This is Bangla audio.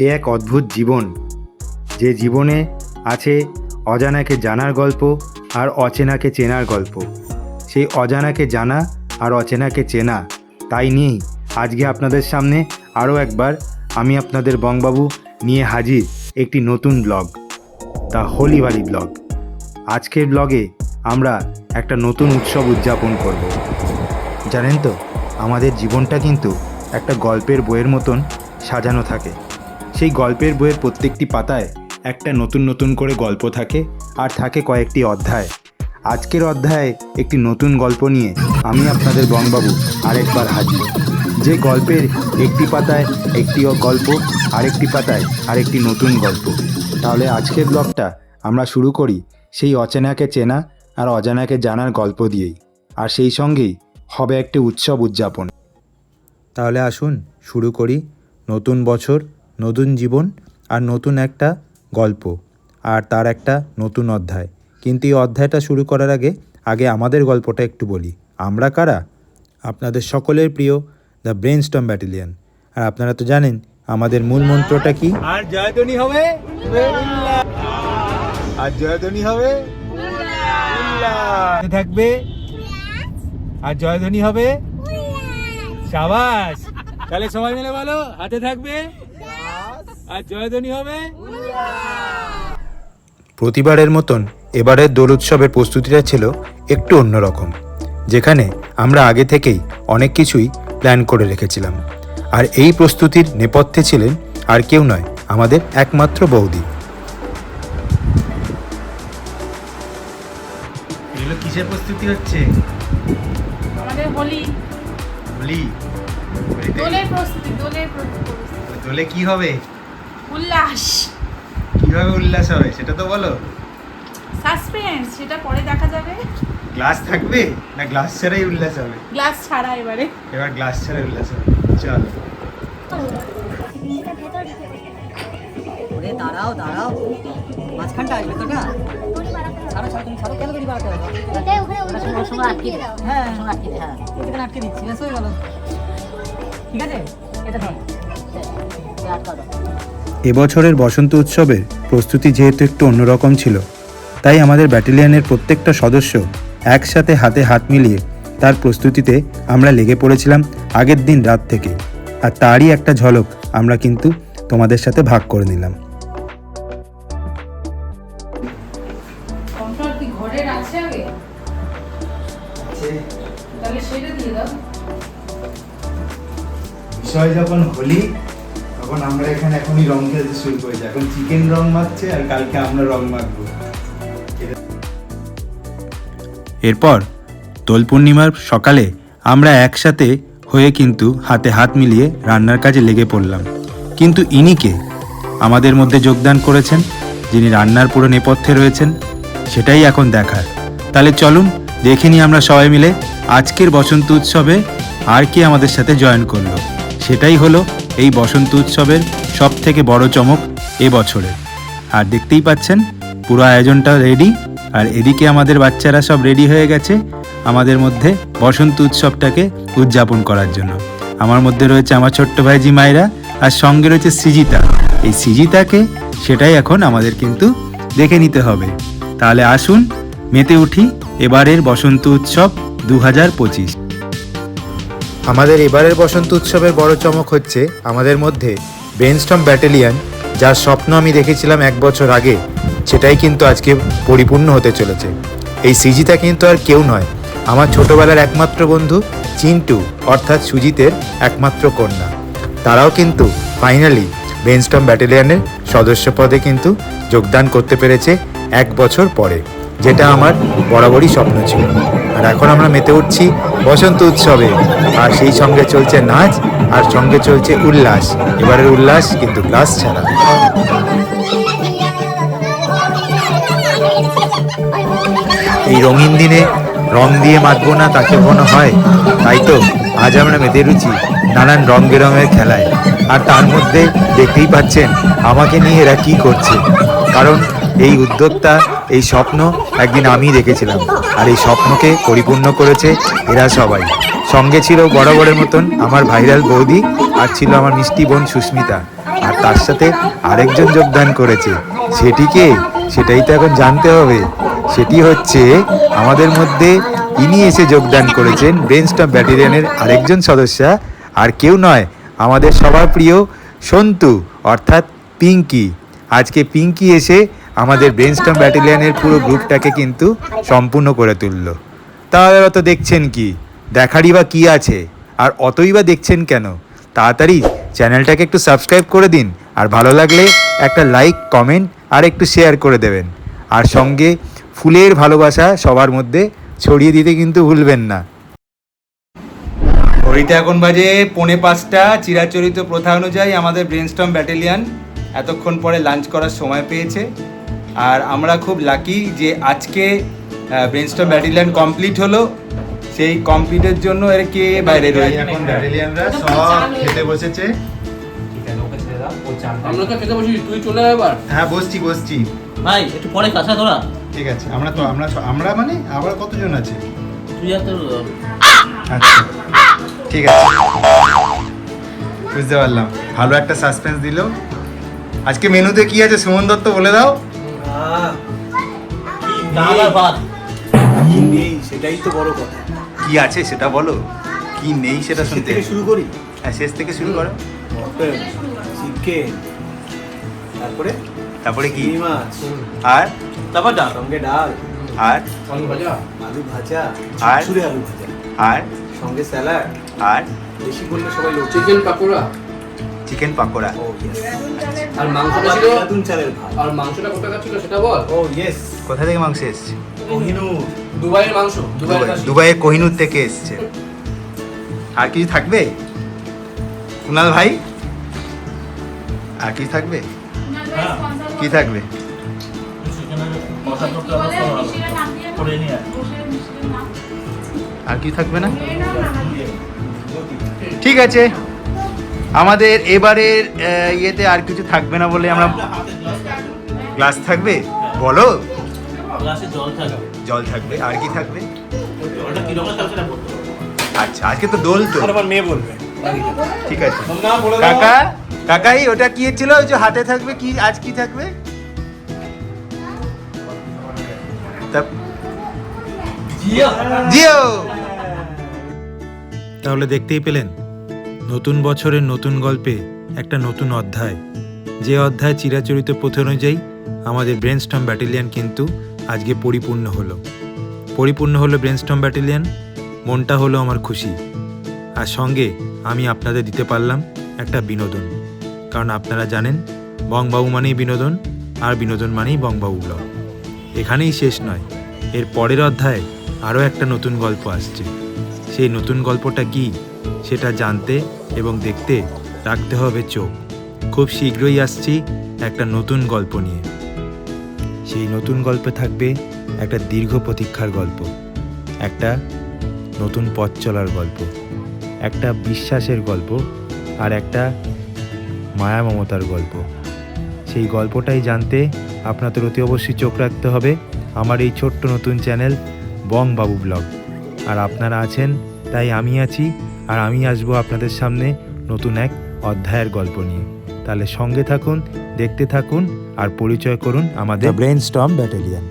এ এক অদ্ভুত জীবন, যে জীবনে আছে অজানাকে জানার গল্প আর অচেনাকে চেনার গল্প। সেই অজানাকে জানা আর অচেনাকে চেনা, তাই নিয়েই আজকে আপনাদের সামনে আরও একবার আমি আপনাদের বংবাবু নিয়ে হাজির একটি নতুন blog, the Holi valley blog. আজকের ব্লগে আমরা একটা নতুন উৎসব উদযাপন করব। জানেন তো, আমাদের জীবনটা কিন্তু একটা গল্পের বইয়ের মতন সাজানো থাকে। সেই গল্পের বইয়ের প্রত্যেকটি পাতায় একটা নতুন নতুন করে গল্প থাকে আর থাকে কয়েকটি অধ্যায়। আজকের অধ্যায়ে একটি নতুন গল্প নিয়ে আমি আপনাদের বংবাবু আরেকবার হাজির। যে গল্পের একটি পাতায় একটি গল্প, আরেকটি পাতায় আরেকটি নতুন গল্প। তাহলে আজকের ব্লগটা আমরা শুরু করি সেই অচেনাকে চেনা আর অজানাকে জানার গল্প দিয়েই, আর সেই সঙ্গেই হবে একটি উৎসব উদযাপন। তাহলে আসুন শুরু করি। নতুন বছর, নতুন জীবন আর নতুন একটা গল্প, আর তার একটা নতুন অধ্যায়। কিন্তু এই অধ্যায়টা শুরু করার আগে আমাদের গল্পটা একটু বলি। আমরা কারা? আপনাদের সকলের প্রিয় দ্য ব্রেনস্টর্ম ব্যাটালিয়ন। আর আপনারা তো জানেন আমাদের মূল মন্ত্রটা কি? আর জয়ধ্বনি হবে, আর জয়ধ্বনি হবে থাকবে, আর জয়ধ্বনি হবে শাবাশ। তাহলে সবাই মিলে বলো, হাতে থাকবে আর জয়ধ্বনি হবে। প্রতিবারের মতন এবারের দোল উৎসবের প্রস্তুতিটা ছিল একটু অন্যরকম, যেখানে আমরা আগে থেকেই অনেক কিছুই প্ল্যান করে রেখেছিলাম। আর এই প্রস্তুতির নেপথ্যে ছিলেন আর কেউ নয়, আমাদের একমাত্র বৌদি। এগুলো কিসের প্রস্তুতি হচ্ছে? আমাদের হোলি দোলের প্রস্তুতি। দোলে কি হবে? উল্লাস। কিভাবে উল্লাস হবে সেটা তো বলো। সাসপেন্স, সেটা পরে দেখা যাবে। গ্লাস থাকবে না গ্লাস ছাড়াই উল্লাস হবে? গ্লাস ছাড়া এবার গ্লাস ছাড়াই উল্লাস হবে। চলো। ওরে দাঁড়াও দাঁড়াও, মাঝখানটা আসবে তো না? ছাড়ো ছাড়ো, তুমি ছাড়ো, কেন দড়ি বাড়াতে হবে? সময় আটকে দাও। হ্যাঁ এখানে আটকে দিচ্ছি, ব্যাস হয়ে গেল। ঠিক আছে, এটা ধর, আটকা দাও। এবছরের বসন্ত উৎসবের প্রস্তুতি যেহেতু একটু অন্যরকম ছিল, তাই আমাদের ব্যাটালিয়নের প্রত্যেকটা সদস্য একসাথে হাতে হাত মিলিয়ে তার প্রস্তুতিতে আমরা লেগে পড়েছিলাম আগের দিন রাত থেকে। আর তারই একটা ঝলক আমরা কিন্তু তোমাদের সাথে ভাগ করে নিলাম। বিষয় যখন হোলি, তখন আমরা এখানে এখনই রং খেলতে শুরু করেছি। এখন চিকেন রং মাখছে আর কালকে আমরা রং মাখবো। এরপর দোল পূর্ণিমার সকালে আমরা একসাথে হয়ে কিন্তু হাতে হাত মিলিয়ে রান্নার কাজে লেগে পড়লাম। কিন্তু ইনি কে আমাদের মধ্যে যোগদান করেছেন, যিনি রান্নার পুরো নেপথ্যে রয়েছেন? সেটাই এখন দেখার। তাহলে চলুন দেখে নিই আমরা সবাই মিলে আজকের বসন্ত উৎসবে আর কি আমাদের সাথে জয়েন করলো। সেটাই হলো এই বসন্ত উৎসবের সব থেকে বড় চমক এবছরে। আর দেখতেই পাচ্ছেন পুরো আয়োজনটা রেডি, আর এদিকে আমাদের বাচ্চারা সব রেডি হয়ে গেছে আমাদের মধ্যে বসন্ত উৎসবটাকে উদযাপন করার জন্য। আমার মধ্যে রয়েছে আমার ছোট্ট ভাইজি মায়েরা, আর সঙ্গে রয়েছে সৃজিতা। এই সৃজিতাকে সেটাই এখন আমাদের কিন্তু দেখে নিতে হবে। তাহলে আসুন মেতে উঠি এবারের বসন্ত উৎসব 2025। আমাদের এবারের বসন্ত উৎসবের বড় চমক হচ্ছে আমাদের মধ্যে ব্রেনস্টর্ম ব্যাটালিয়ন, যার স্বপ্ন আমি দেখেছিলাম 1 বছর আগে, সেটাই কিন্তু আজকে পরিপূর্ণ হতে চলেছে। এই সৃজিতা কিন্তু আর কেউ নয়, আমার ছোটবেলার একমাত্র বন্ধু চিন্টু, অর্থাৎ সুজিতের একমাত্র কন্যা। তারাও কিন্তু ফাইনালি ব্রেনস্টর্ম ব্যাটালিয়নের সদস্য পদে কিন্তু যোগদান করতে পেরেছে 1 বছর পরে, যেটা আমার বরাবরই স্বপ্ন ছিল। আর এখন আমরা মেতে উঠছি বসন্ত উৎসবে, আর সেই সঙ্গে চলছে নাচ আর সঙ্গে চলছে উল্লাস। এবারের উল্লাস কিন্তু গ্লাস ছাড়া। এই রঙিন দিনে রং দিয়ে মাখবো না তা কি কখনো হয়? তাই তো আজ আমরা মেতে উঠছি নানান রং বেরঙের খেলায়। আর তার মধ্যে দেখতেই পাচ্ছেন আমাকে নিয়ে এরা কি করছে, কারণ এই উদ্যোক্তা, এই স্বপ্ন একদিন আমি দেখেছিলাম, আর এই স্বপ্নকে পরিপূর্ণ করেছে এরা সবাই। সঙ্গে ছিল বরাবরের মতন আমার ভাইরাল বৌদি, আর ছিল আমার মিষ্টি বোন সুস্মিতা। আর তার সাথে আরেকজন যোগদান করেছে। সেটিকে সেটাই তো এখন জানতে হবে। সেটি হচ্ছে আমাদের মধ্যে ইনি এসে যোগদান করেছেন ব্রেনস্টর্ম ব্যাটালিয়নের আরেকজন সদস্যা, আর কেউ নয়, আমাদের সবার প্রিয় সন্তু অর্থাৎ পিঙ্কি। আজকে পিঙ্কি এসে আমাদের ব্রেনস্টর্ম ব্যাটালিয়নের পুরো গ্রুপটাকে কিন্তু সম্পূর্ণ করে তুললো। তাহলে অত দেখছেন কি, দেখারই বা কী আছে, আর অতই বা দেখছেন কেন? তাড়াতাড়ি চ্যানেলটাকে একটু সাবস্ক্রাইব করে দিন, আর ভালো লাগলে একটা লাইক, কমেন্ট আর একটু শেয়ার করে দেবেন। আর সঙ্গে ফুলের ভালোবাসা সবার মধ্যে ছড়িয়ে দিতে কিন্তু ভুলবেন না। ঘড়িতে এখন বাজে 4:45। চিরাচরিত প্রথা অনুযায়ী আমাদের ব্রেনস্টর্ম ব্যাটালিয়ন এতক্ষণ পরে লাঞ্চ করার সময় পেয়েছে। আর আমরা খুব লাকি যে আজকে ব্রেনস্টর্ম ব্যাটালিয়ন কমপ্লিট হলো। সেই কমপ্লিটের জন্য এর কে বাইরে রয়েছে। এখন ব্যাটালিয়নরা সব খেতে বসেছে। আমরা তো খেতে বসি, তুই চলে আয় এবার। হ্যাঁ, বসছি। ভাই একটু পরে কাঁচা তোরা। ঠিক আছে, আমরা মানে আবার কতজন আছে? তুই আর তোর আচ্ছা, ঠিক আছে, বুঝতে পারলাম। ভালো একটা সাসপেন্স দিল। আজকে মেনুতে কি আছে সুমন দত্ত, বলে দাও। ডাল আর ভাত। সেটাই তো বড় কথা। কি আছে সেটা বলো, কি নেই সেটা শুনতে। শুরু করি। হ্যাঁ, শেষ থেকে শুরু করো। মটন, চিকেন, তারপরে কি? চিংড়ি মাছ, আর তারপর ডাল। সঙ্গে ডাল, আর আলু ভাজা, আলু ভাজা, আর? ছুরে আলু ভাজা, আর সঙ্গে স্যালাড। আর বেশি করলে সবাই লোক। Chicken pakora, chicken pakora. Oh yes. আর মাংসটা ছিল, নতুন চালের ভাত। আর মাংসটা কোথাকার ছিল সেটা বল। ও ইয়েস। কোথা থেকে মাংস এসছে? কোহিনূর। দুবাইয়ের মাংস, দুবাইয়ের খাসি। দুবাইয়ের কোহিনূর থেকে এসছে। আর কিছু থাকবে কুনাল ভাই? আর কিছু থাকবে? কি থাকবে? আর কি থাকবে না? ঠিক আছে, আমাদের এবারের ইয়েতে আর কিছু থাকবে না বলে আমরা। গ্লাস থাকবে? বলো। গ্লাসে জল থাকবে। জল থাকবে। আর কি থাকবে? জলটা কি রকম থাকবে সেটা বলতে হবে। আচ্ছা, আজকে তো দোল তো। আমার মেয়ে বলবে। ঠিক আছে না বলে দাও। কাকাই ওটা কি ছিল ওই যে হাতে থাকবে? কি আজ কি থাকবে? জিও। তাহলে দেখতেই পেলেন, নতুন বছরের নতুন গল্পে একটা নতুন অধ্যায়। যে অধ্যায় চিরাচরিত প্রথা অনুযায়ী আমাদের ব্রেনস্টর্ম ব্যাটালিয়ন কিন্তু আজকে পরিপূর্ণ হলো ব্রেনস্টর্ম ব্যাটালিয়ন। মনটা হলো আমার খুশি। আর সঙ্গে আমি আপনাদের দিতে পারলাম একটা বিনোদন, কারণ আপনারা জানেন বংবাবু মানেই বিনোদন, আর বিনোদন মানেই বংবাবু ব্লগ। এখানেই শেষ নয়, এর পরের অধ্যায়ে আরও একটা নতুন গল্প আসছে। সেই নতুন গল্পটা কি সেটা জানতে এবং দেখতে রাখতে হবে চোখ। খুব শীঘ্রই আসছি একটা নতুন গল্প নিয়ে। সেই নতুন গল্পে থাকবে একটা দীর্ঘ প্রতীক্ষার গল্প, একটা নতুন পথ চলার গল্প, একটা বিশ্বাসের গল্প, আর একটা মায়া মমতার গল্প। সেই গল্পটাই জানতে আপনাদের অতি অবশ্যই চোখ রাখতে হবে আমার এই ছোট্ট নতুন চ্যানেল বংবাবু ব্লগ। আর আপনারা আছেন তাই আমি আছি, আর আমি আসবো আপনাদের সামনে নতুন এক অধ্যায়ের গল্প নিয়ে। তাহলে সঙ্গে থাকুন, দেখতে থাকুন, আর পরিচয় করুন আমাদের ব্রেনস্টর্ম ব্যাটালিয়ন।